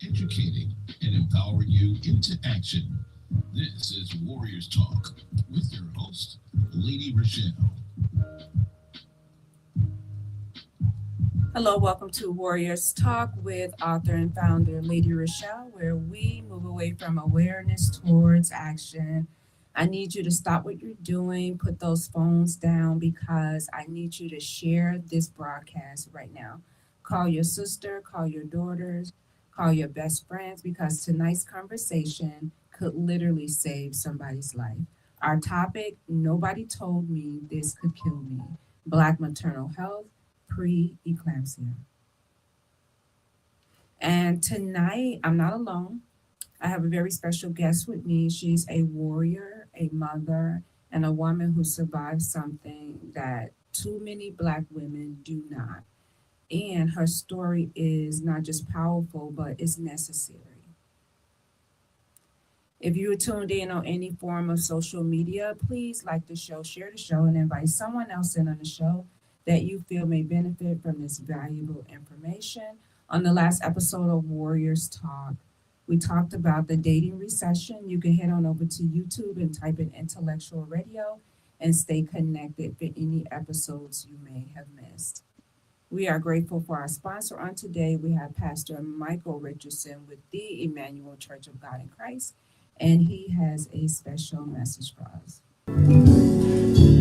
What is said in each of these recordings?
educating, and empowering you into action. This is Warriors Talk with your host, Lady ReShell. Hello, welcome to Warriors Talk with author and founder Lady ReShell, where we move away from awareness towards action. I need you to stop what you're doing, put those phones down because I need you to share this broadcast right now. Call your sister, call your daughters, call your best friends because tonight's conversation could literally save somebody's life. Our topic: nobody told me this could kill me. Black maternal health, preeclampsia. And tonight, I'm not alone. I have a very special guest with me. She's a warrior, a mother, and a woman who survived something that too many Black women do not. And her story is not just powerful, but it's necessary. If you are tuned in on any form of social media, please like the show, share the show, and invite someone else in on the show that you feel may benefit from this valuable information. On the last episode of Warriors Talk, we talked about the dating recession. You can head on over to YouTube and type in intellectual radio and stay connected for any episodes you may have missed. We are grateful for our sponsor on today. We have Pastor Michael Richardson with the Emmanuel Church of God in Christ, and he has a special message for us.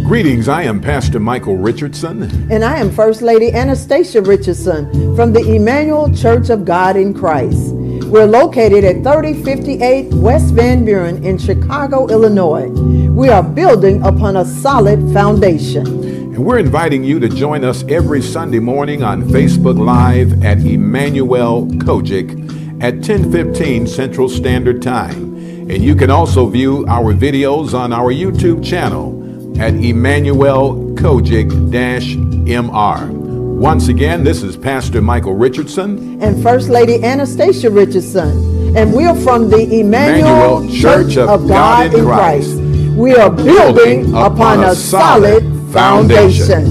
Greetings, I am Pastor Michael Richardson. And I am First Lady Anastasia Richardson from the Emmanuel Church of God in Christ. We're located at 3058 West Van Buren in Chicago, Illinois. We are building upon a solid foundation. And we're inviting you to join us every Sunday morning on Facebook Live at Emmanuel Kojic at 10:15 Central Standard Time. And you can also view our videos on our YouTube channel at Emmanuel Kojic-MR. Once again, this is Pastor Michael Richardson and First Lady Anastasia Richardson. And we're from the Emmanuel Church of God in Christ. We are building upon a solid foundation.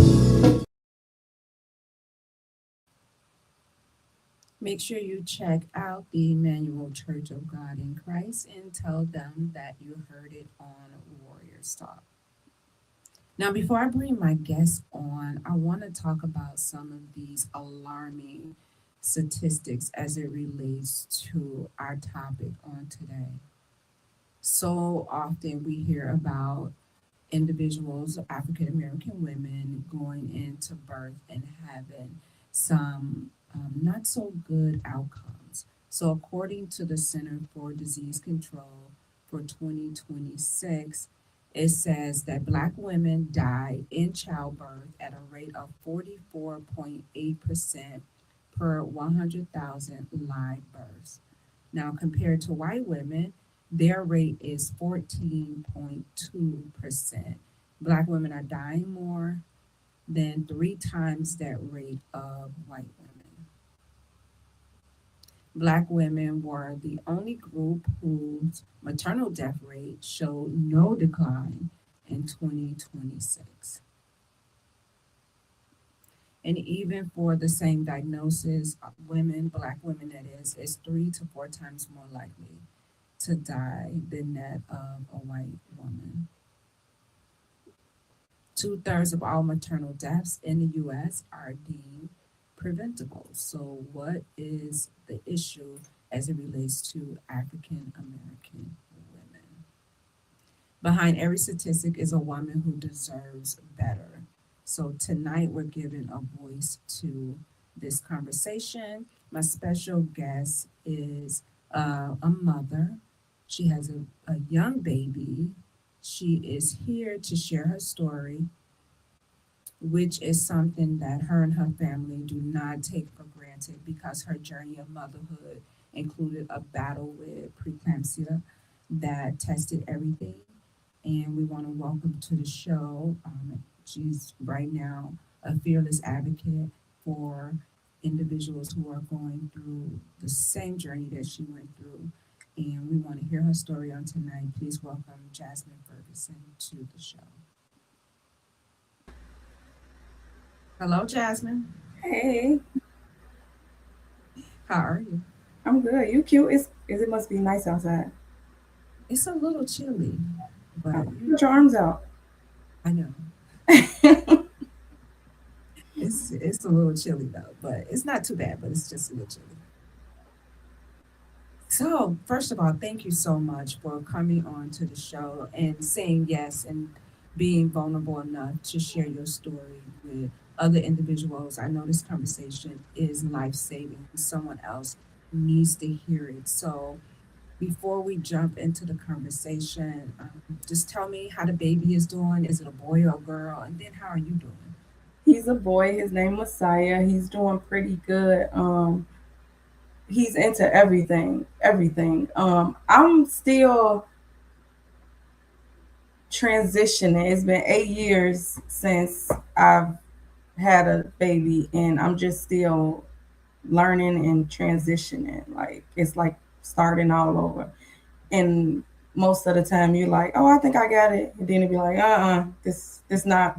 Make sure you check out the Emmanuel Church of God in Christ and tell them that you heard it on Warriors Talk. Now, before I bring my guests on, I want to talk about some of these alarming statistics as it relates to our topic on today. So often we hear about individuals, African American women, going into birth and having some not so good outcomes. So, according to the Center for Disease Control for 2026, it says that Black women die in childbirth at a rate of 44.8% per 100,000 live births. Now, compared to white women, their rate is 14.2%. Black women are dying more than three times that rate of white women. Black women were the only group whose maternal death rate showed no decline in 2026. And even for the same diagnosis, women, Black women that is 3 to 4 times more likely to die than that of a white woman. 2/3 of all maternal deaths in the US are deemed preventable. So, what is the issue as it relates to African American women? Behind every statistic is a woman who deserves better. So, tonight we're giving a voice to this conversation. My special guest is a mother. She has a young baby. She is here to share her story, which is something that her and her family do not take for granted because her journey of motherhood included a battle with preeclampsia that tested everything. And we want to welcome to the show. She's right now a fearless advocate for individuals who are going through the same journey that she went through. And we want to hear her story on tonight. Please welcome Jasmine Ferguson to the show. Hello, Jasmine. Hey, How are you? I'm good. You cute. It must be nice outside. It's a little chilly, but Put your arms out. I know it's a little chilly though, but it's not too bad. But it's just a little chilly. So, first of all, thank you so much for coming on to the show and saying yes and being vulnerable enough to share your story with other individuals. I know this conversation is life saving. Someone else needs to hear it. So, before we jump into the conversation, just tell me how the baby is doing. Is it a boy or a girl? And then how are you doing? He's a boy. His name Messiah. He's doing pretty good. He's into everything. Everything. I'm still transitioning. It's been 8 years since I've had a baby, and I'm just still learning and transitioning. Like it's like starting all over. And most of the time, you're like, "Oh, I think I got it," and then it'd be like, this not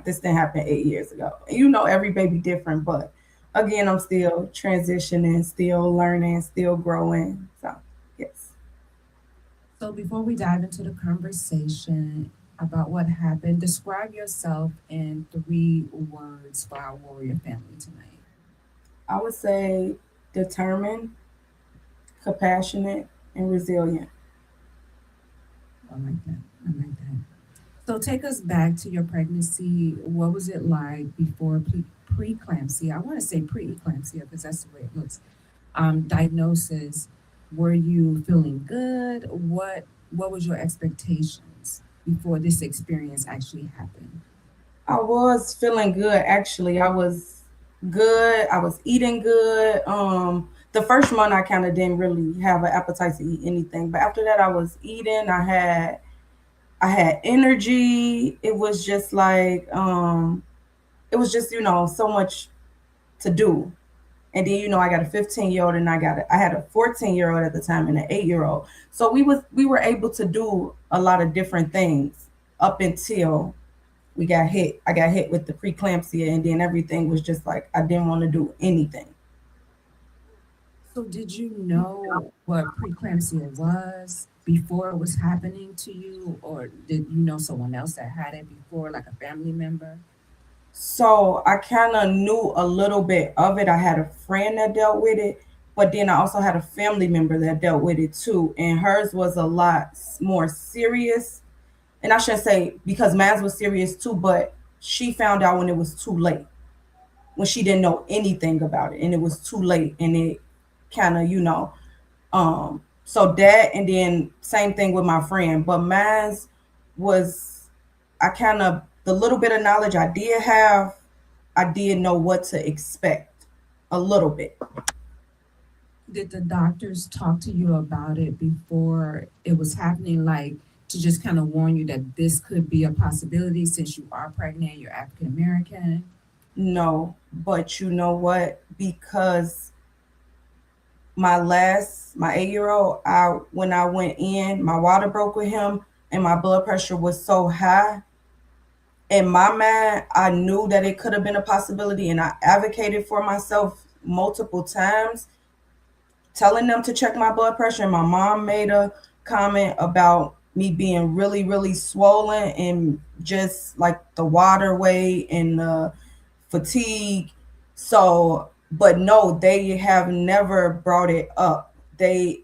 this didn't happen 8 years ago." And you know, every baby different, but again, I'm still transitioning, still learning, still growing. So yes. So, before we dive into the conversation about what happened, describe yourself in 3 words for our warrior family tonight. I would say determined, compassionate, and resilient. I like that. I like that. So, take us back to your pregnancy. What was it like before preeclampsia? I want to say preeclampsia because that's the way it looks. Diagnosis. Were you feeling good? What was your expectations before this experience actually happened? I was feeling good actually. I was good. I was eating good. The first month I kind of didn't really have an appetite to eat anything, but after that I was eating. I had energy. It was just like it was just so much to do. And then I got a 15-year-old and I had a 14-year-old at the time and an 8-year-old. So we were able to do a lot of different things up until we got hit. I got hit with the preeclampsia, and then everything was just like I didn't want to do anything. So, did you know what preeclampsia was before it was happening to you, or did you know someone else that had it before, like a family member? So I kind of knew a little bit of it. I had a friend that dealt with it, but then I also had a family member that dealt with it too, and hers was a lot more serious. And I shouldn't say because mine was serious too, but she found out when it was too late, when she didn't know anything about it, and it was too late, and it kind of so that, and then same thing with my friend, but mine was, I kind of, the little bit of knowledge I did have, I did know what to expect a little bit. Did the doctors talk to you about it before it was happening, like to just kind of warn you that this could be a possibility since you are pregnant, you're African American? No, but you know what? Because my 8-year old, I when I went in, my water broke with him, and my blood pressure was so high. In my mind, I knew that it could have been a possibility, and I advocated for myself multiple times, telling them to check my blood pressure. And my mom made a comment about me being really, really swollen, and just like the water weight and the fatigue. So, but no, they have never brought it up. They,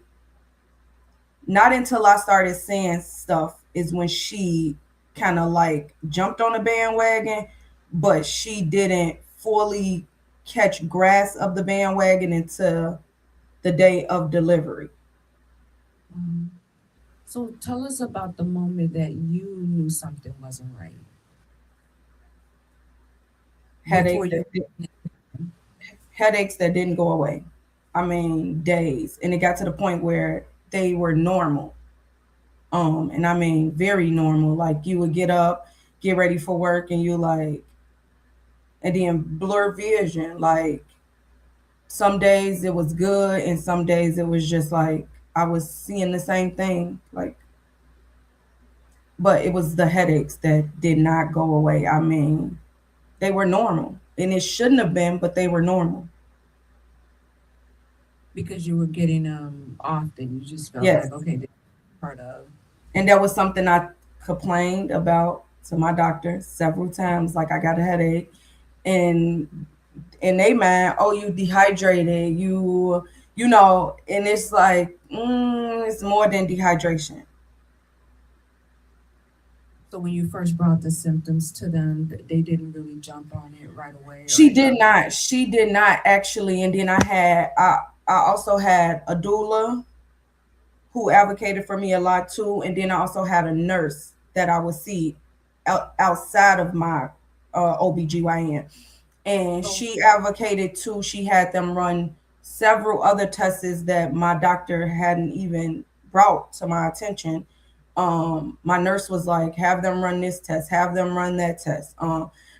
not until I started saying stuff is when she kind of like jumped on the bandwagon, but she didn't fully catch grasp of the bandwagon until the day of delivery. Um, so, tell us about the moment that you knew something wasn't right before Headaches you. headaches that didn't go away. I mean, days, and it got to the point where they were normal. And I mean very normal. Like you would get up, get ready for work, and you like, and then blur vision. Like some days it was good, and some days it was just like I was seeing the same thing. Like, but it was the headaches that did not go away. I mean, they were normal, and it shouldn't have been, but they were normal. Because you were getting often, you just felt Yes. like, okay, this is part of. And that was something I complained about to my doctor several times. Like I got a headache, and they mind, oh, you dehydrated, you know, and it's like it's more than dehydration. So when you first brought the symptoms to them, they didn't really jump on it right away or She like, did okay. not. She did not actually. And then I also had a doula who advocated for me a lot too. And then I also had a nurse that I would see outside of my OBGYN. And So, she advocated too. She had them run several other tests that my doctor hadn't even brought to my attention. My nurse was like, have them run this test, have them run that test.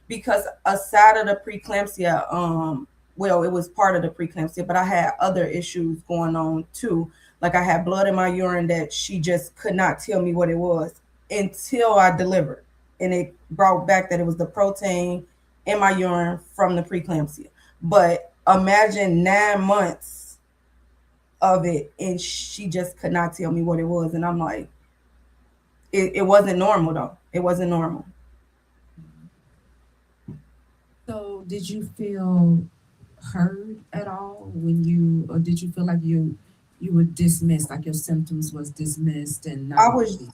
Because aside of the preeclampsia, well, it was part of the preeclampsia, but I had other issues going on too. Like I had blood in my urine that she just could not tell me what it was until I delivered. And it brought back that it was the protein in my urine from the preeclampsia. But imagine 9 months of it and she just could not tell me what it was. And I'm like, it wasn't normal though. It wasn't normal. so did you feel heard at all when you, or did you feel like you were dismissed, like your symptoms was dismissed and I not was really?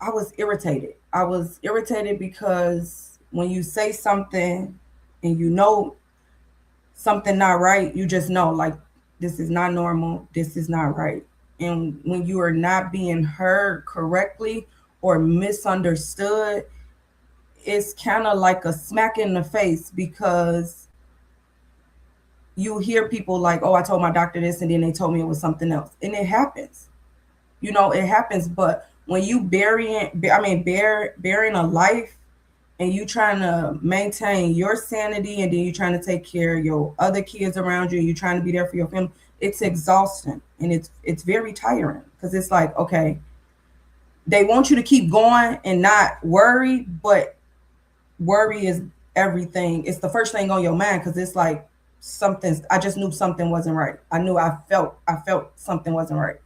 I was irritated. I was irritated because when you say something and you know something not right, you just know like this is not normal, this is not right. And when you are not being heard correctly or misunderstood, it's kind of like a smack in the face because you hear people like, "Oh, I told my doctor this and then they told me it was something else." And it happens. You know, it happens, but when you bearing a life and you trying to maintain your sanity and then you trying to take care of your other kids around you and you trying to be there for your family, it's exhausting and it's very tiring because it's like, okay, they want you to keep going and not worry, but worry is everything. It's the first thing on your mind because it's like something. I just knew something wasn't right. I felt something wasn't right.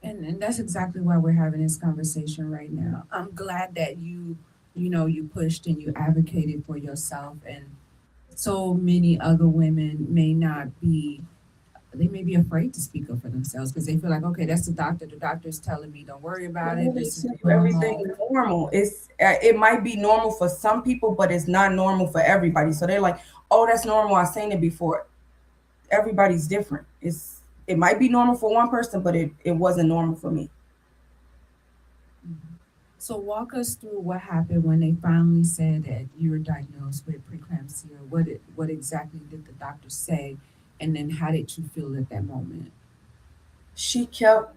And that's exactly why we're having this conversation right now. I'm glad that you know, you pushed and you advocated for yourself, and so many other women may not be, they may be afraid to speak up for themselves because they feel like, okay, that's the doctor's telling me don't worry about it, this is Everything normal. normal. It might be normal for some people, but it's not normal for everybody. So they're like, "Oh, that's normal. I've seen it before." Everybody's different. It might be normal for one person, but it wasn't normal for me. Mhm. So walk us through what happened when they finally said that you were diagnosed with preeclampsia. What exactly did the doctor say, and then how did you feel at that moment? She kept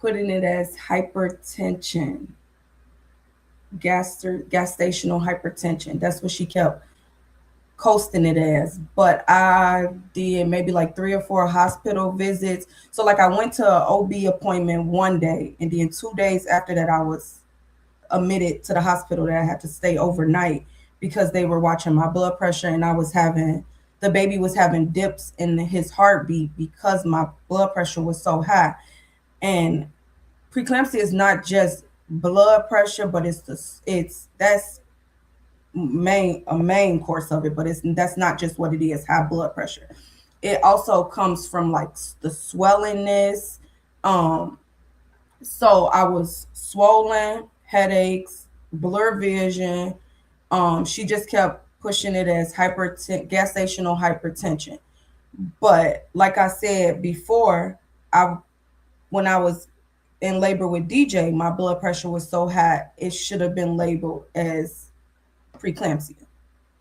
putting it as hypertension, gestational hypertension. That's what she kept coasting it as. But I did maybe like 3 or 4 hospital visits. So like I went to an OB appointment one day, and then 2 days after that, I was admitted to the hospital that I had to stay overnight because they were watching my blood pressure, and the baby was having dips in his heartbeat because my blood pressure was so high. And preeclampsia is not just blood pressure, but it's that's main course of it, but that's not just what it is, high blood pressure. It also comes from like the swellingness. um so I was swollen, headaches, blur vision. She just kept pushing it as gestational hypertension. But like I said before, I when I was in labor with DJ, my blood pressure was so high it should have been labeled as preeclampsia,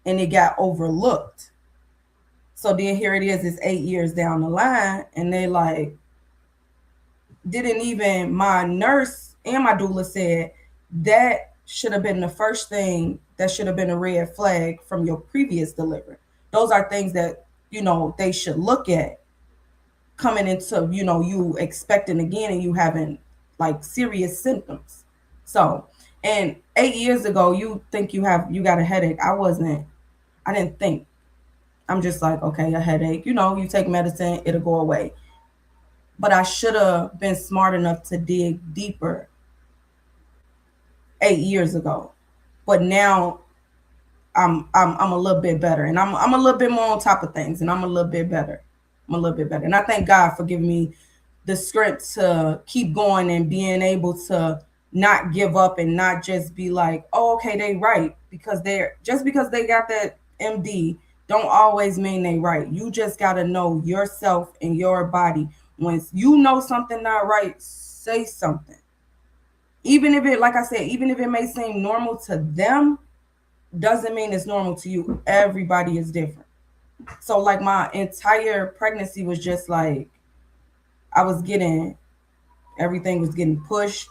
and it got overlooked. So then here it is, it's 8 years down the line, and they like didn't even, my nurse and my doula said that should have been the first thing that should have been a red flag from your previous delivery. Those are things that, they should look at coming into, you expecting again and you having like serious symptoms. So, and 8 years ago, you think you got a headache. I didn't think. I'm just like, okay, a headache, you take medicine, it'll go away. But I should have been smart enough to dig deeper 8 years ago. But now I'm a little bit better, and I'm a little bit more on top of things, and I'm a little bit better. I'm a little bit better, and I thank God for giving me the strength to keep going and being able to not give up and not just be like, oh, okay, they right, because they got that MD don't always mean they right. You just got to know yourself and your body. Once you know something not right, say something. Even if it, like I said, even if it may seem normal to them, doesn't mean it's normal to you. Everybody is different. So like my entire pregnancy was just like I was getting everything was getting pushed.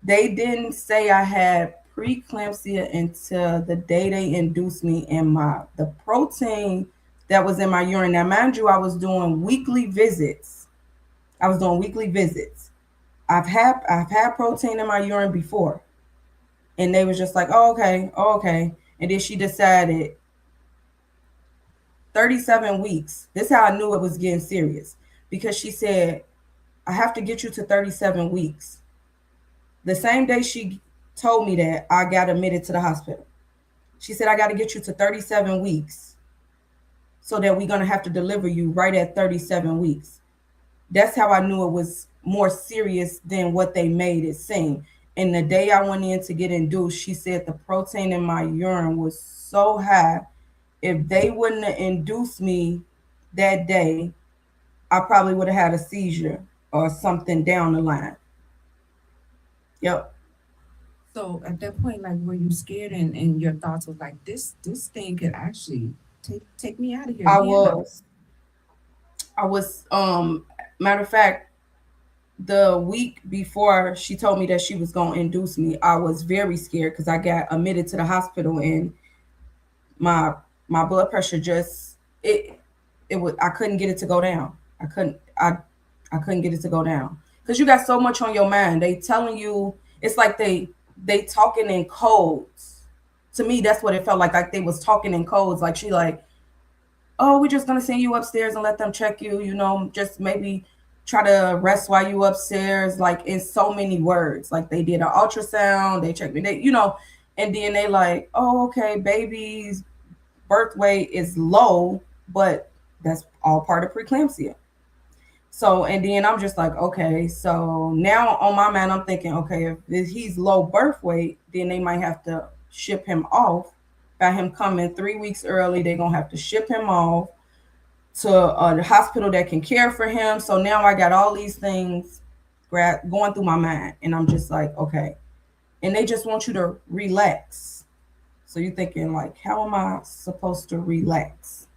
They didn't say I had preeclampsia until the day they induced me, and the protein that was in my urine. Now, mind you, I was doing weekly visits. I've had protein in my urine before. And they was just like, oh, okay. And then she decided 37 weeks. This is how I knew it was getting serious. Because she said, I have to get you to 37 weeks. The same day she told me that, I got admitted to the hospital. She said, I got to get you to 37 weeks so that we're going to have to deliver you right at 37 weeks. That's how I knew it was more serious than what they made it seem. And the day I went in to get induced, she said the protein in my urine was so high. If they wouldn't have induced me that day, I probably would have had a seizure or something down the line. Yep. So at that point, like, were you scared, and your thoughts was like, this thing could actually take me out of here? I Yeah. was. Matter of fact, the week before she told me that she was going to induce me, I was very scared because I got admitted to the hospital, and my blood pressure just it was, I couldn't get it to go down. I couldn't get it to go down because you got so much on your mind. They telling you, it's like they talking in codes. To me, that's what it felt like they was talking in codes. Like she like, oh, we're just gonna send you upstairs and let them check you, just maybe try to rest while you upstairs, like in so many words. Like they did an ultrasound, they checked me, and then they like, oh, okay, baby's birth weight is low, but that's all part of preeclampsia. So, and then I'm just like, okay, so now on my mind, I'm thinking, okay, if he's low birth weight, then they might have to ship him off. By him coming 3 weeks early, they're going to have to ship him off to the hospital that can care for him. So now I got all these things going through my mind. And I'm just like, okay. And they just want you to relax. So you're thinking like, how am I supposed to relax?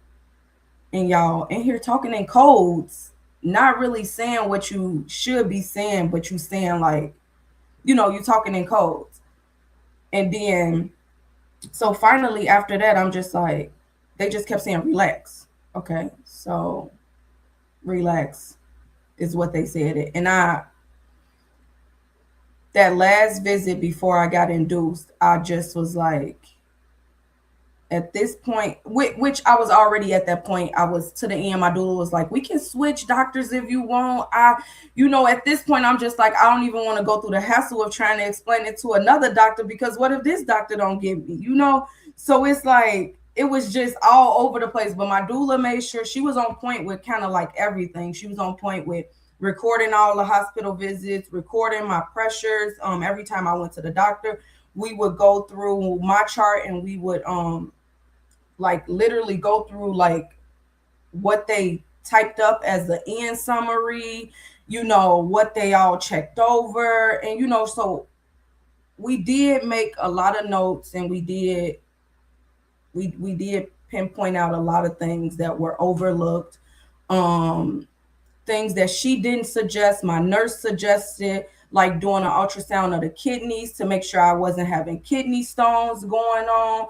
And y'all in here talking in codes, not really saying what you should be saying, but you saying like, you talking in codes. And then, so finally after that, I'm just like, they just kept saying, relax. Okay, so relax is what they said. And that last visit before I got induced, I just was like, at this point, which I was already at that point, I was to the end. My doula was like, we can switch doctors if you want. At this point, I'm just like, I don't even want to go through the hassle of trying to explain it to another doctor, because what if this doctor don't get me, So it's like, it was just all over the place. But my doula made sure she was on point with kind of like everything. She was on point with recording all the hospital visits, recording my pressures. Every time I went to the doctor, we would go through my chart, and we would like literally go through like what they typed up as the end summary, what they all checked over. And so we did make a lot of notes, and we did pinpoint out a lot of things that were overlooked, things that she didn't suggest, my nurse suggested, like doing an ultrasound of the kidneys to make sure I wasn't having kidney stones going on.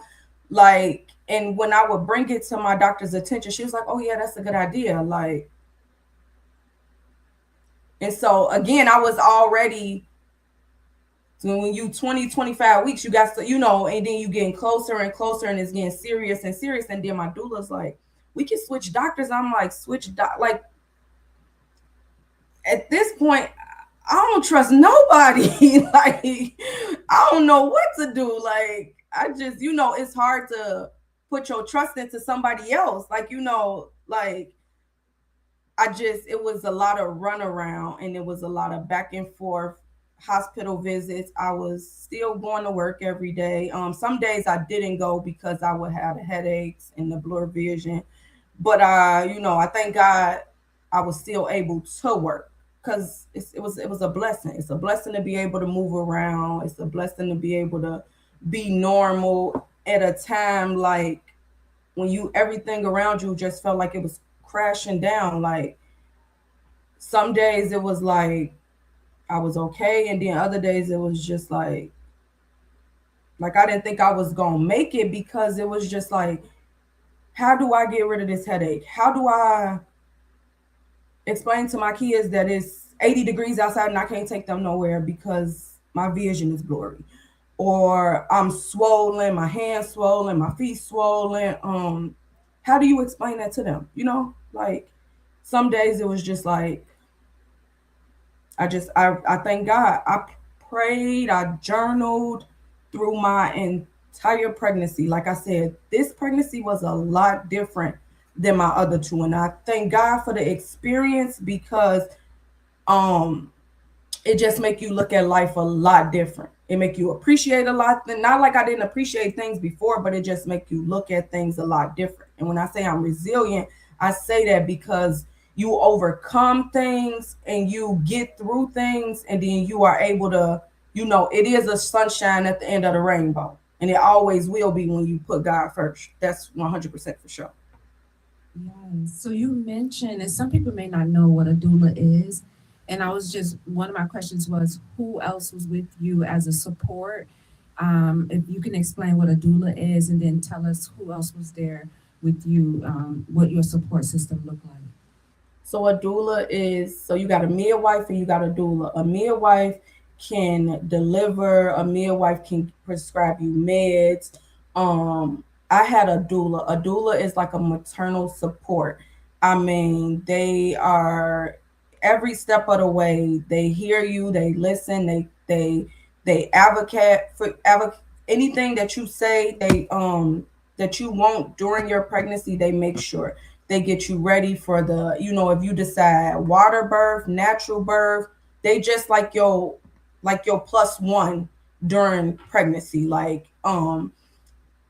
Like, and when I would bring it to my doctor's attention, she was like, oh yeah, that's a good idea. Like, and so again, I was already So when you 20, 25 weeks, you got to, and then you getting closer and closer, and it's getting serious and serious. And then my doula's like, we can switch doctors. I'm like, like, at this point, I don't trust nobody. Like, I don't know what to do. Like, I just, it's hard to put your trust into somebody else. Like, like, it was a lot of runaround, and it was a lot of back and forth hospital visits. I was still going to work every day. Some days I didn't go because I would have the headaches and the blur vision. But I thank God I was still able to work, because it was a blessing. It's a blessing to be able to move around. It's a blessing to be able to be normal at a time like when everything around you just felt like it was crashing down. Like, some days it was like I was okay, and then other days it was just like I didn't think I was gonna make it, because it was just like, how do I get rid of this headache? How do I explain to my kids that it's 80 degrees outside and I can't take them nowhere because my vision is blurry? Or I'm swollen, my hands swollen, my feet swollen. How do you explain that to them? Like, some days it was just like, I thank God. I prayed, I journaled through my entire pregnancy. Like I said, this pregnancy was a lot different than my other two. And I thank God for the experience, because it just make you look at life a lot different. It make you appreciate a lot. Not like I didn't appreciate things before, but it just make you look at things a lot different. And when I say I'm resilient, I say that because you overcome things and you get through things, and then you are able to, it is a sunshine at the end of the rainbow. And it always will be when you put God first. That's 100% for sure. Yes. So you mentioned, and some people may not know what a doula is. And one of my questions was, who else was with you as a support? If you can explain what a doula is, and then tell us who else was there with you, what your support system looked like. So a doula is, so you got a midwife and you got a doula. A midwife can deliver, a midwife can prescribe you meds. I had a doula. A doula is like a maternal support. I mean, they are every step of the way. They hear you, they listen, they advocate for anything that you say, that you want during your pregnancy. They make sure they get you ready for the, if you decide water birth, natural birth, they just like your plus one during pregnancy. Like,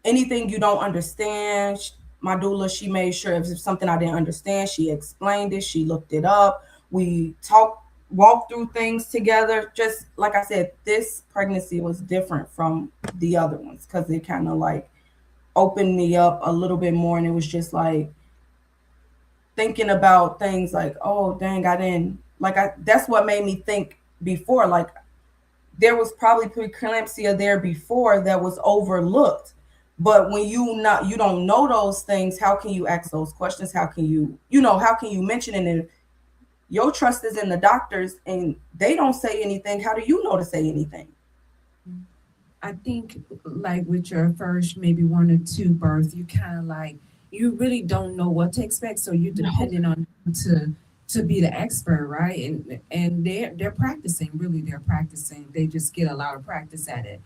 anything you don't understand, my doula, she made sure if it's something I didn't understand, she explained it, she looked it up. We walked through things together. Just like I said, this pregnancy was different from the other ones, because it kind of like opened me up a little bit more. And it was just like thinking about things like, oh, dang, I didn't, that's what made me think before, like, there was probably preeclampsia there before that was overlooked. But when you don't know those things, how can you ask those questions? How can you mention it? And your trust is in the doctors and they don't say anything. How do you know to say anything? I think, like, with your first maybe 1 or 2 births, you kind of like, you really don't know what to expect. So you're depending on to be the expert, right? And they're practicing, really, they're practicing. They just get a lot of practice at it.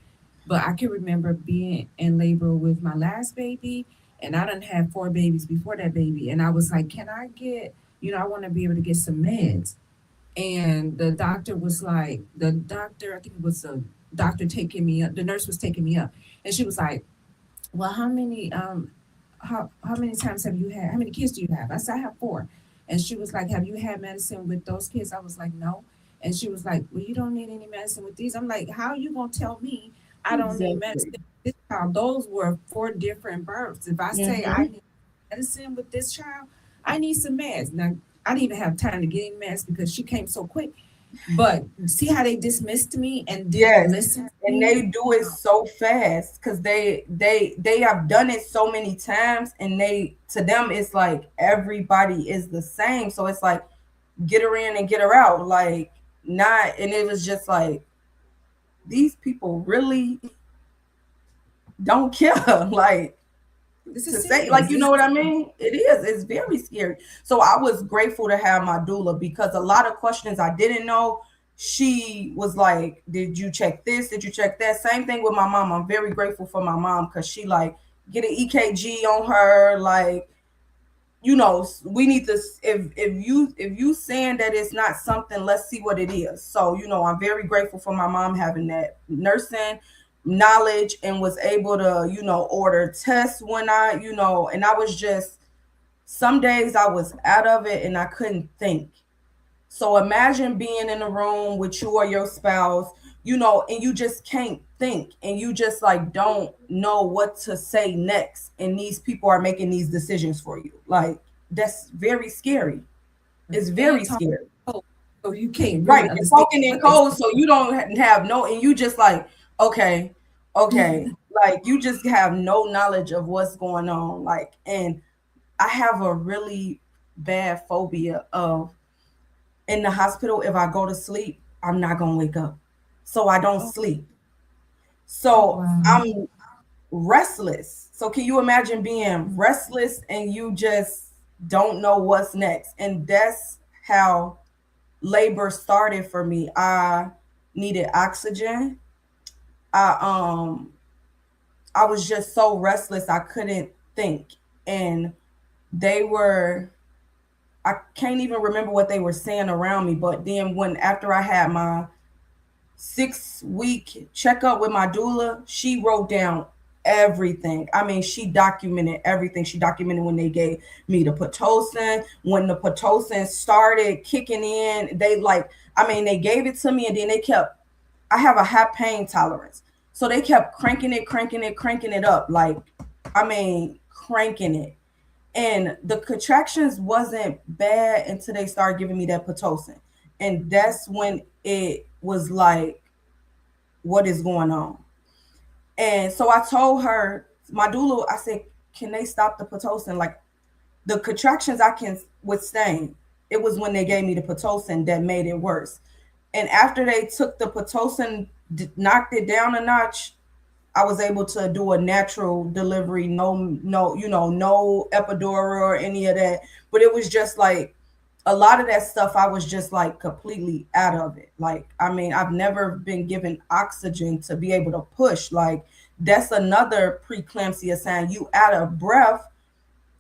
But I can remember being in labor with my last baby, and I done had 4 babies before that baby. And I was like, can I get, I want to be able to get some meds. And the doctor was like, I think it was the doctor taking me up, the nurse was taking me up. And she was like, well, how many times have you had, how many kids do you have? I said, I have 4. And she was like, have you had medicine with those kids? I was like, no. And she was like, well, you don't need any medicine with these. I'm like, how are you going to tell me I don't need medicine with this child? Those were 4 different births. If I say I need medicine with this child, I need some meds. Now, I didn't even have time to get any meds because she came so quick. But see how they dismissed me and didn't listen? And they do it so fast because they have done it so many times, and to them it's like everybody is the same. So it's like, get her in and get her out. Like, not, and it was just like, these people really don't care. Like, This to is say, like, serious. you know what I mean? It is. It's very scary. So I was grateful to have my doula, because a lot of questions I didn't know, she was like, did you check this? Did you check that? Same thing with my mom. I'm very grateful for my mom, because she like get an EKG on her. Like, you know, we need to, if you saying that it's not something, let's see what it is. So, you know, I'm very grateful for my mom having that nursing knowledge, and was able to, you know, order tests when I, you know, and I was just, some days I was out of it and I couldn't think. So imagine being in a room with you or your spouse, you know, and you just can't think, and you just like don't know what to say next. And these people are making these decisions for you. Like, that's very scary. It's very And talk, scary. so you can't really Right. You're understand talking in what they code, so you don't have no, and you just like, okay, okay. say. Like, you just have no knowledge of what's going on. Like, and I have a really bad phobia of, in the hospital, if I go to sleep, I'm not gonna wake up. So I don't Oh, sleep. oh, So wow. I'm restless. So can you imagine being restless and you just don't know what's next? And that's how labor started for me. I needed oxygen. I I was just so restless I couldn't think. And they were, I can't even remember what they were saying around me. But then when, after I had my 6 week checkup with my doula, she wrote down everything. I mean, she documented everything. She documented when they gave me the Pitocin, when the Pitocin started kicking in. They like, I mean, they gave it to me, and then they kept, I have a high pain tolerance. So they kept cranking it, cranking it, cranking it up. Like, I mean, cranking it. And the contractions wasn't bad until they started giving me that Pitocin. And that's when it was like, what is going on? And so I told her, my doula, I said, can they stop the Pitocin? Like, the contractions I can withstand. It was when they gave me the Pitocin that made it worse. And after they took the Pitocin, knocked it down a notch, I was able to do a natural delivery, no, you know, no epidural or any of that. But it was just like, a lot of that stuff, I was just like completely out of it. Like, I mean, I've never been given oxygen to be able to push. Like, that's another preeclampsia sign. You out of breath.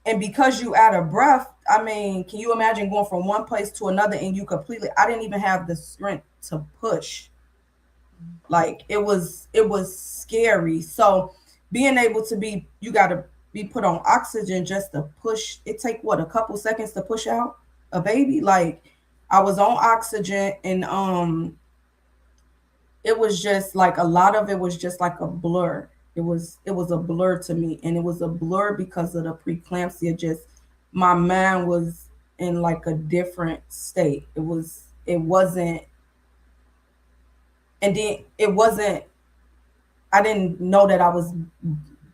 And because you out of breath, I mean, can you imagine going from one place to another and you completely, I didn't even have the strength to push. Like, it was scary. So being able to be, you got to be put on oxygen just to push, it take what, a couple seconds to push out a baby. Like, I was on oxygen, and it was just like, a lot of it was just like a blur. It was a blur to me, and it was a blur because of the preeclampsia. Just, my mind was in like a different state. It wasn't, and then it wasn't, I didn't know that I was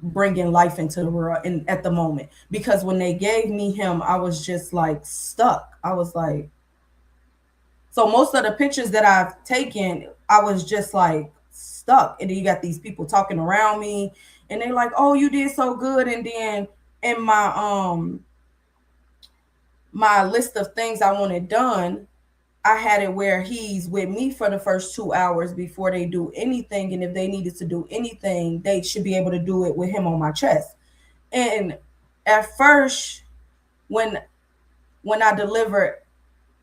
bringing life into the world in at the moment, because when they gave me him, I was just like stuck. I was like, so most of the pictures that I've taken, I was just like stuck. And then you got these people talking around me, and they're like, "Oh, you did so good." And then in my list of things I wanted done, I had it where he's with me for the first 2 hours before they do anything. And if they needed to do anything, they should be able to do it with him on my chest. And at first, when I delivered,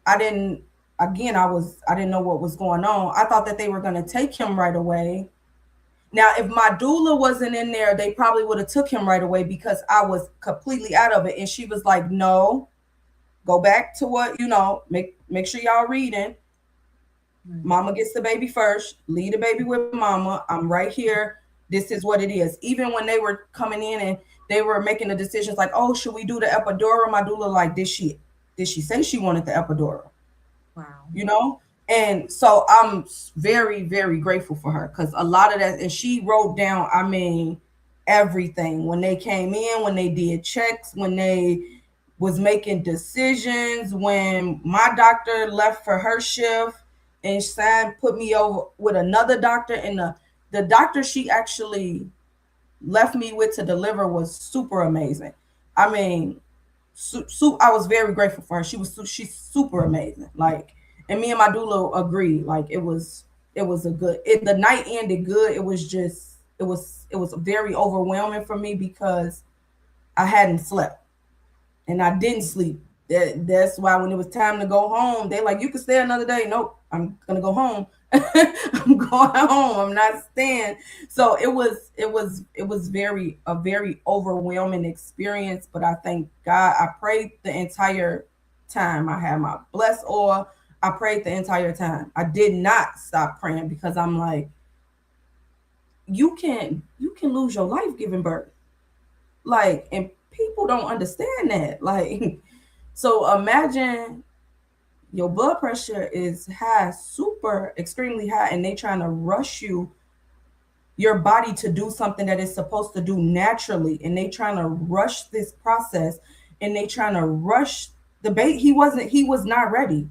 I didn't, again, I didn't know what was going on. I thought that they were gonna take him right away. Now, if my doula wasn't in there, they probably would have took him right away, because I was completely out of it. And she was like, no, go back to what, make sure y'all reading. Mama gets the baby first. Leave the baby with mama. I'm right here. This is what it is. Even when they were coming in and they were making the decisions like, oh, should we do the epidural? My doula like, did she say she wanted the epidural? Wow. And so I'm very, very grateful for her, because a lot of that, and she wrote down, I mean, everything. When they came in, when they did checks, when they was making decisions, when my doctor left for her shift, and Sam put me over with another doctor, and the doctor she actually left me with to deliver was super amazing. I mean, I was very grateful for her. She's super amazing. Like, and me and my doula agreed. Like, it was a good. The night ended good. It was just it was very overwhelming for me because I hadn't slept and I didn't sleep. That's why when it was time to go home, they like, you can stay another day. Nope, I'm gonna go home. I'm going home. I'm not staying. So it was very overwhelming experience. But I thank God. I prayed the entire time. I had my blessed oil. I prayed the entire time. I did not stop praying because I'm like, you can lose your life giving birth. Like, and people don't understand that. Like, so imagine your blood pressure is high, super extremely high, and they trying to rush your body to do something that it's supposed to do naturally, and they trying to rush this process, and they trying to rush the baby. He was not ready,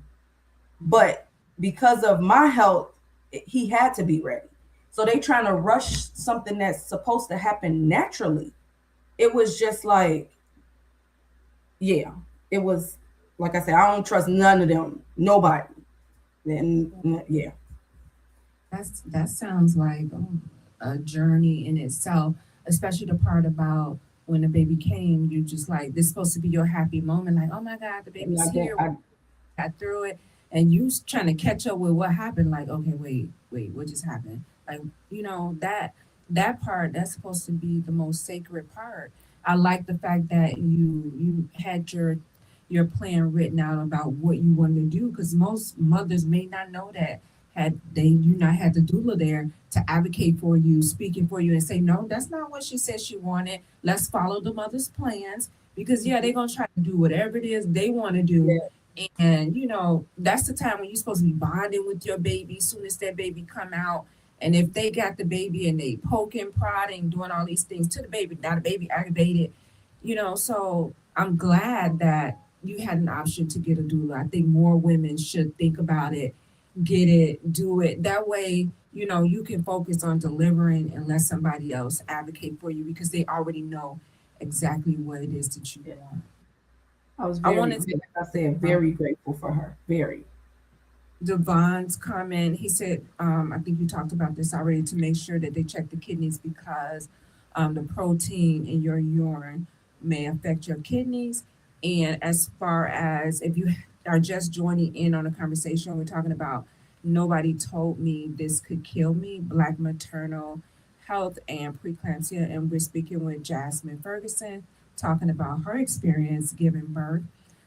but because of my health, he had to be ready. So they trying to rush something that's supposed to happen naturally. It was just like, yeah, it was like I said, I don't trust none of them, nobody. And yeah, That sounds like a journey in itself, especially the part about when the baby came. You just like this supposed to be your happy moment, like oh my God, the and baby's here. Got through it, and you trying to catch up with what happened. Like okay, wait, what just happened? Like that part that's supposed to be the most sacred part. I like the fact that you had your plan written out about what you wanted to do because most mothers may not know that had they you not had the doula there to advocate for you, speaking for you, and say no, that's not what she said she wanted. Let's follow the mother's plans because yeah, they're gonna try to do whatever it is they want to do. yeah, And that's the time when you're supposed to be bonding with your baby as soon as that baby come out. And if they got the baby and they poking, prodding, doing all these things to the baby, now the baby aggravated, so I'm glad that you had an option to get a doula. I think more women should think about it, get it, do it. That way, you can focus on delivering and let somebody else advocate for you because they already know exactly what it is that you yeah. want. I was I very, wanted like I said, to very grateful for her. Very. Devon's comment. He said, I think you talked about this already, to make sure that they check the kidneys because the protein in your urine may affect your kidneys. And as far as if you are just joining in on a conversation, we're talking about nobody told me this could kill me, Black maternal health and preeclampsia. And we're speaking with Jasmine Ferguson, talking about her experience giving birth.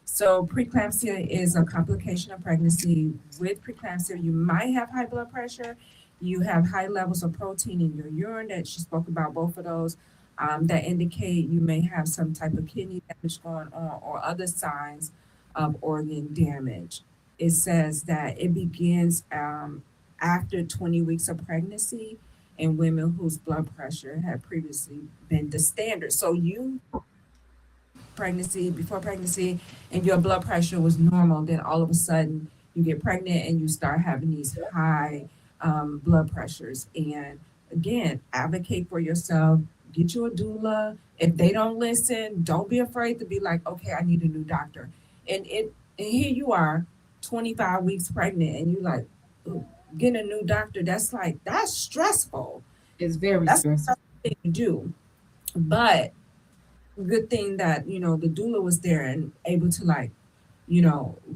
So preeclampsia is a complication of pregnancy. With preeclampsia, you might have high blood pressure. You have high levels of protein in your urine that she spoke about, both of those that indicate you may have some type of kidney damage going on or other signs of organ damage. It says that it begins after 20 weeks of pregnancy in women whose blood pressure had previously been the standard. So you pregnancy, before pregnancy, and your blood pressure was normal, then all of a sudden you get pregnant and you start having these high blood pressures. And again, advocate for yourself, get you a doula. If they don't listen, don't be afraid to be like, okay, I need a new doctor. And here you are, 25 weeks pregnant, and you like, "Ooh, getting a new doctor, that's stressful. It's very That's a stressful. tough thing to do. But good thing that the doula was there and able to like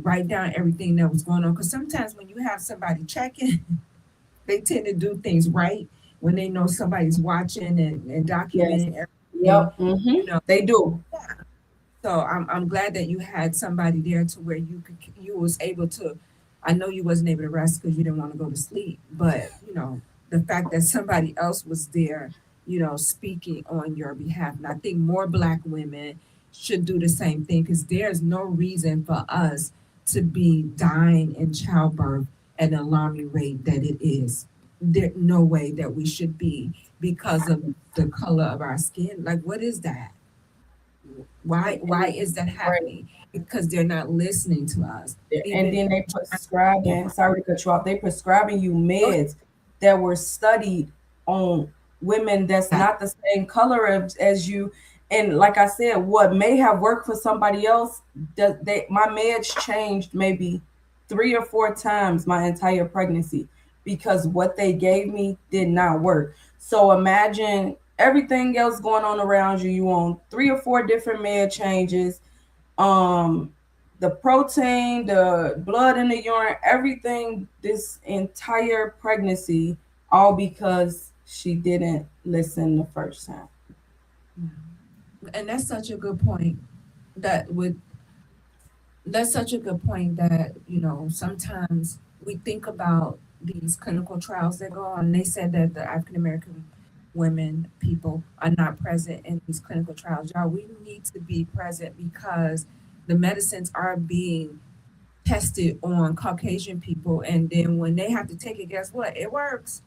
write down everything that was going on because sometimes when you have somebody checking they tend to do things right when they know somebody's watching and Yes. documenting everything Yep. Mm-hmm. you know They do. so I'm glad that you had somebody there to where you was able to. I know you wasn't able to rest because you didn't want to go to sleep, but the fact that somebody else was there, speaking on your behalf, and I think more Black women should do the same thing because there's no reason for us to be dying in childbirth at an alarming rate that it is. There no way that we should be because of the color of our skin. Like, what is that? Why is that happening? Because they're not listening to us. And Even then they prescribing, sorry to cut you off, they prescribing you meds that were studied on women that's that, not the same color as you. And like I said, what may have worked for somebody else, my meds changed maybe 3 or 4 times my entire pregnancy because what they gave me did not work. So imagine everything else going on around you. You on 3 or 4 different med changes, um the protein, the blood in the urine, everything this entire pregnancy, all because she didn't listen the first time. and that's such a good point. That would that's such a good point that, sometimes we think about these clinical trials that go on. They said that the African American women, people, are not present in these clinical trials. Y'all, we need to be present because the medicines are being tested on Caucasian people. And then when they have to take it, guess what? It works.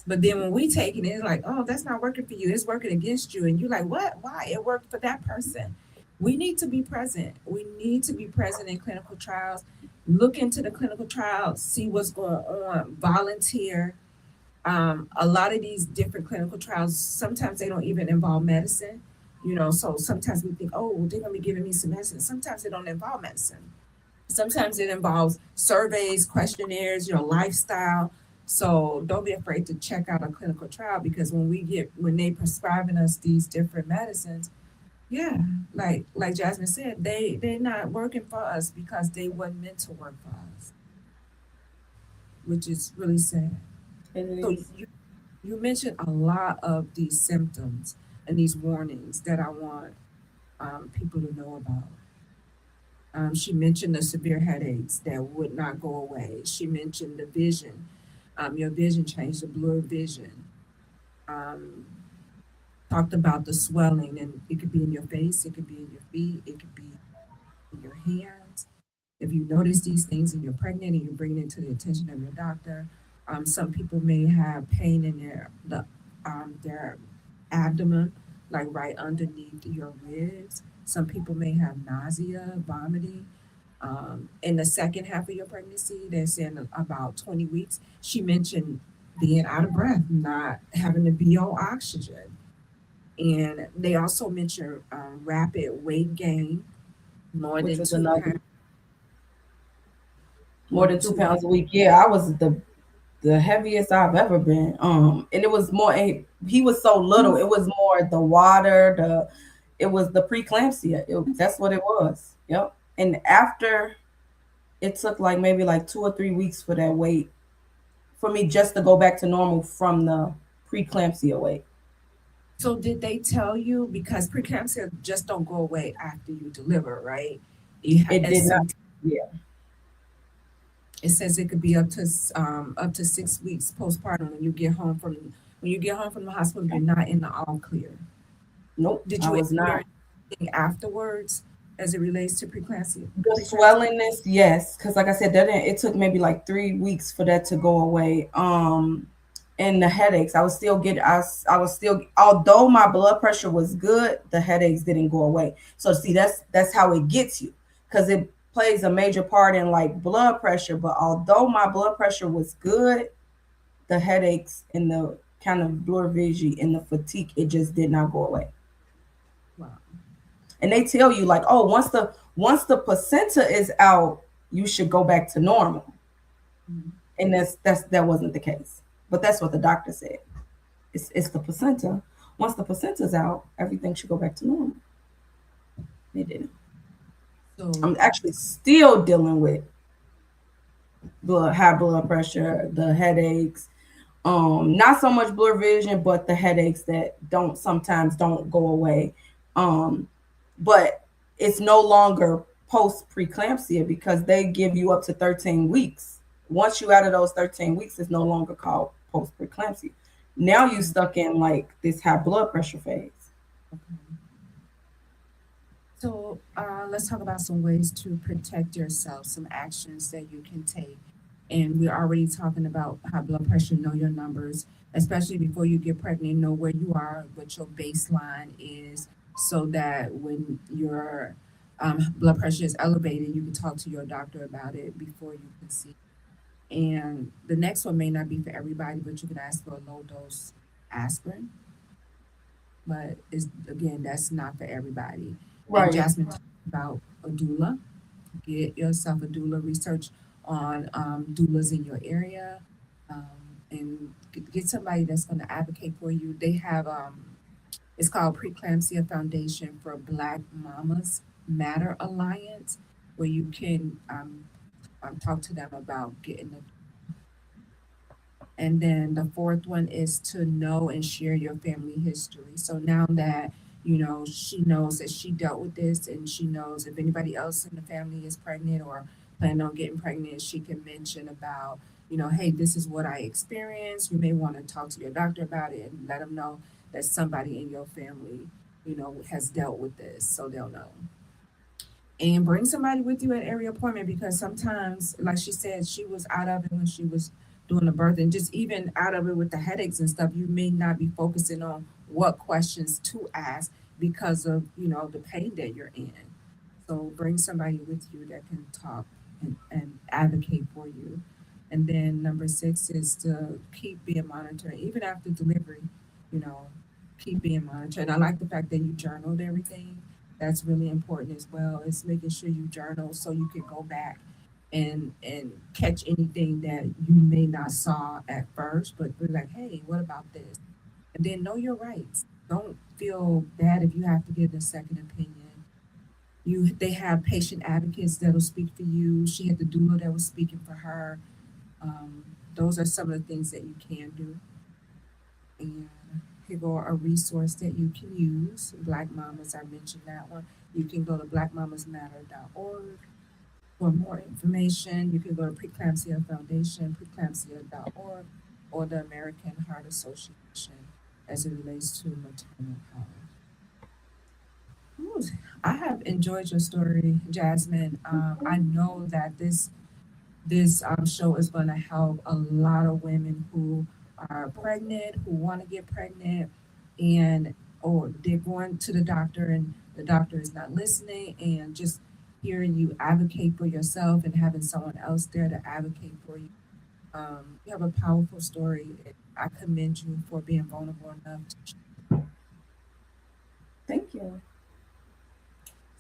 But then when we take it, it's like, oh, that's not working for you. It's working against you. And you're like, what? Why? It worked for that person. We need to be present. We need to be present in clinical trials. Look into the clinical trials, see what's going on, volunteer. A lot of these different clinical trials, sometimes they don't even involve medicine. So sometimes we think, oh, well, they're going to be giving me some medicine. Sometimes they don't involve medicine. Sometimes it involves surveys, questionnaires, lifestyle. So don't be afraid to check out a clinical trial because when they prescribing us these different medicines, yeah, like Jasmine said, they're not working for us because they weren't meant to work for us, which is really sad. So you mentioned a lot of these symptoms and these warnings that I want people to know about. She mentioned the severe headaches that would not go away. She mentioned the vision. Your vision changed, the blurred vision. Um, Talked about the swelling, and it could be in your face, it could be in your feet, it could be in your hands. If you notice these things and you're pregnant and you bring it to the attention of your doctor, some people may have pain in their abdomen, like right underneath your ribs. Some people may have nausea, vomiting. In the second half of your pregnancy, they're saying about 20 weeks. She mentioned being out of breath, not having to be on oxygen. And they also mentioned rapid weight gain, more Which than was two another pounds, more more than than two two pounds pounds. a week. Yeah, I was the heaviest I've ever been. And it was more. He was so little. It was more the water. It was the preeclampsia. That's what it was. Yep. And after it took like maybe like 2 or 3 weeks for that weight for me just to go back to normal from the preeclampsia weight. So did they tell you, because preeclampsia just don't go away after you deliver, right? It At did not. some Yeah. it says it could be up to 6 weeks postpartum when you get home from the hospital, you're not in the all clear. Nope. Did I you was not. experience anything afterwards as it relates to preeclampsia? The Preeclampsia? swellingness, yes, because like I said, it took maybe like 3 weeks for that to go away. And the headaches, I was still, although my blood pressure was good, the headaches didn't go away. So see, that's how it gets you, because it plays a major part in like blood pressure. But although my blood pressure was good, the headaches and the kind of blur vision and the fatigue, it just did not go away. Wow. And they tell you like, oh, once the placenta is out, you should go back to normal. Mhm. And that wasn't the case. But that's what the doctor said. It's the placenta. Once the placenta's out, everything should go back to normal. It didn't. So I'm actually still dealing with high blood pressure, the headaches. Not so much blur vision, but the headaches that sometimes don't go away. Um, but it's no longer post preeclampsia because they give you up to 13 weeks. Once you out of those 13 weeks, it's no longer called post preeclampsia. Now you stuck in like this high blood pressure phase. okay. So let's talk about some ways to protect yourself, some actions that you can take. And we're already talking about high blood pressure, know your numbers, especially before you get pregnant, know where you are, what your baseline is. so that when your blood pressure is elevated, you can talk to your doctor about it before you conceive. And the next one may not be for everybody, but you can ask for a low dose aspirin. But is again, that's not for everybody. And Right. Jasmine talked about a doula. Get yourself a doula. Research on doulas in your area, and get somebody that's going to advocate for you. They have it's called Preeclampsia Foundation for Black Mamas Matter Alliance, where you can talk to them about getting a. And then the fourth one is to know and share your family history. So now that, she knows that she dealt with this, and she knows if anybody else in the family is pregnant or planning on getting pregnant, she can mention about, hey, this is what I experienced. You may want to talk to your doctor about it and let them know that somebody in your family, has dealt with this, so they'll know. And bring somebody with you at every appointment, because sometimes, like she said, she was out of it when she was doing the birth, and just even out of it with the headaches and stuff. You may not be focusing on what questions to ask because of the pain that you're in. So bring somebody with you that can talk and advocate for you. And then number six is to keep being monitored, even after delivery. You know, keep being monitored. And I like the fact that you journaled everything. That's really important as well. Is making sure you journal so you can go back and catch anything that you may not saw at first, but be like, hey, what about this? And then know your rights. Don't feel bad if you have to give a second opinion. They have patient advocates that'll speak for you. She had the doula that was speaking for her. Those are some of the things that you can do. And here go a resource that you can use. Black Mamas, I mentioned that one. You can go to blackmamasmatter.org for more information. You can go to Preeclampsia Foundation, preeclampsia.org, or the American Heart Association as it relates to maternal health. Ooh, I have enjoyed your story, Jasmine. I know that this show is going to help a lot of women who are pregnant, who want to get pregnant, and or they're going to the doctor and the doctor is not listening, and just hearing you advocate for yourself and having someone else there to advocate for you. You have a powerful story. I commend you for being vulnerable enough to. Thank you.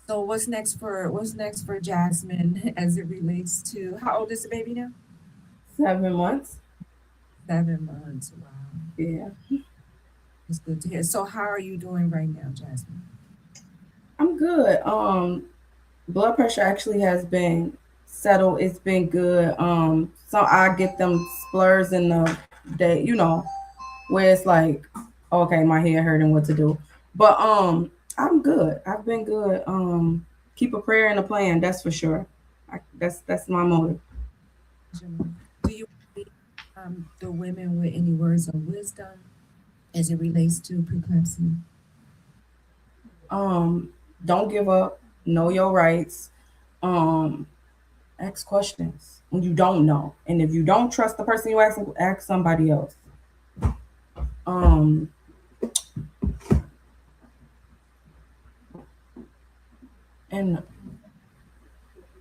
So what's next for Jasmine as it relates to how old is the baby now? 7 months. 7 months. Wow. Yeah. It's good to hear. So how are you doing right now, Jasmine? I'm good. Blood pressure actually has been settled. It's been good. So I get them splurs in the day, where it's like, okay, my head hurting, what to do. But I'm good. I've been good. Keep a prayer and a plan, that's for sure. That's my motive. Do you leave the women with any words of wisdom as it relates to preeclampsia? Don't give up. Know your rights. Um, Ask questions when you don't know, and if you don't trust the person you ask somebody else. Um, and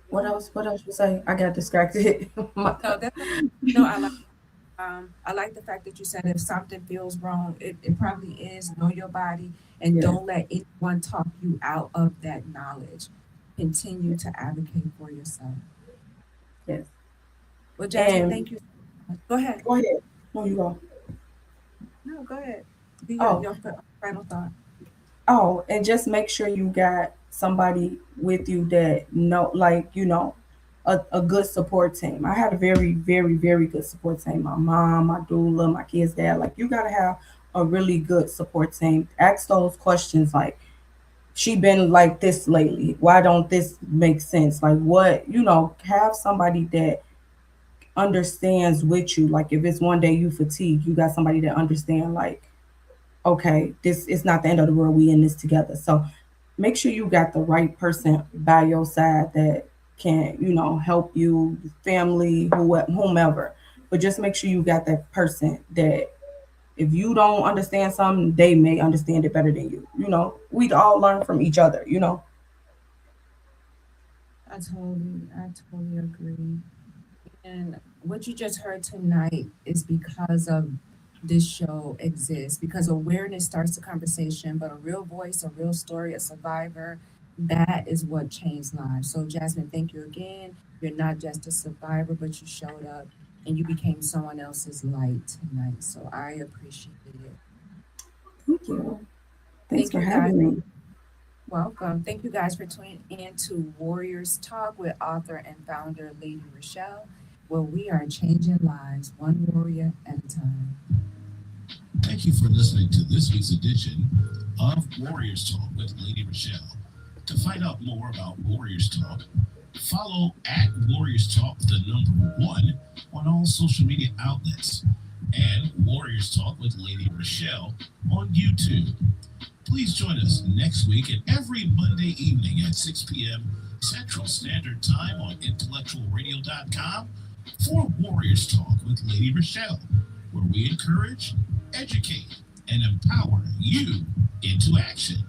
what else? What else you say? I got distracted. No, that's no. I like the fact that you said if something feels wrong, it probably is. Know your body and Yes, don't let anyone talk you out of that knowledge. Continue to advocate for yourself. yes. Well, Jasmine, And thank you so much. Go ahead. go ahead. No, you go. No, go ahead. Be your, Oh, your final thought. and just make sure you got somebody with you that know, like, a good support team. I had a very, very, very good support team. My mom, my doula, my kids' dad. Like, you gotta have a really good support team. Ask those questions like, she been like this lately. Why don't this make sense? Like, what, have somebody that understands with you. Like, if it's one day you fatigue, you got somebody that understand, like, okay, this is not the end of the world. We in this together. So make sure you got the right person by your side that can, help you, family, whomever. But just make sure you got that person that If you don't understand something, they may understand it better than you. We all learn from each other. I totally agree. And what you just heard tonight is because of this show exists, because awareness starts the conversation, but a real voice, a real story, a survivor, that is what changed lives. So, Jasmine, thank you again. You're not just a survivor, but you showed up and you became someone else's light tonight. So, I appreciate it. Thank you. Thanks Thank for you guys. having me. Welcome. Thank you guys for tuning in to Warriors Talk with author and founder Lady ReShell, where we are changing lives one warrior at a time. Thank you for listening to this week's edition of Warriors Talk with Lady ReShell. To find out more about Warriors Talk, follow at Warriors Talk, the number 1, on all social media outlets, and Warriors Talk with Lady ReShell on YouTube. Please join us next week and every Monday evening at 6 p.m. Central Standard Time on intellectualradio.com for Warriors Talk with Lady ReShell, where we encourage, educate, and empower you into action.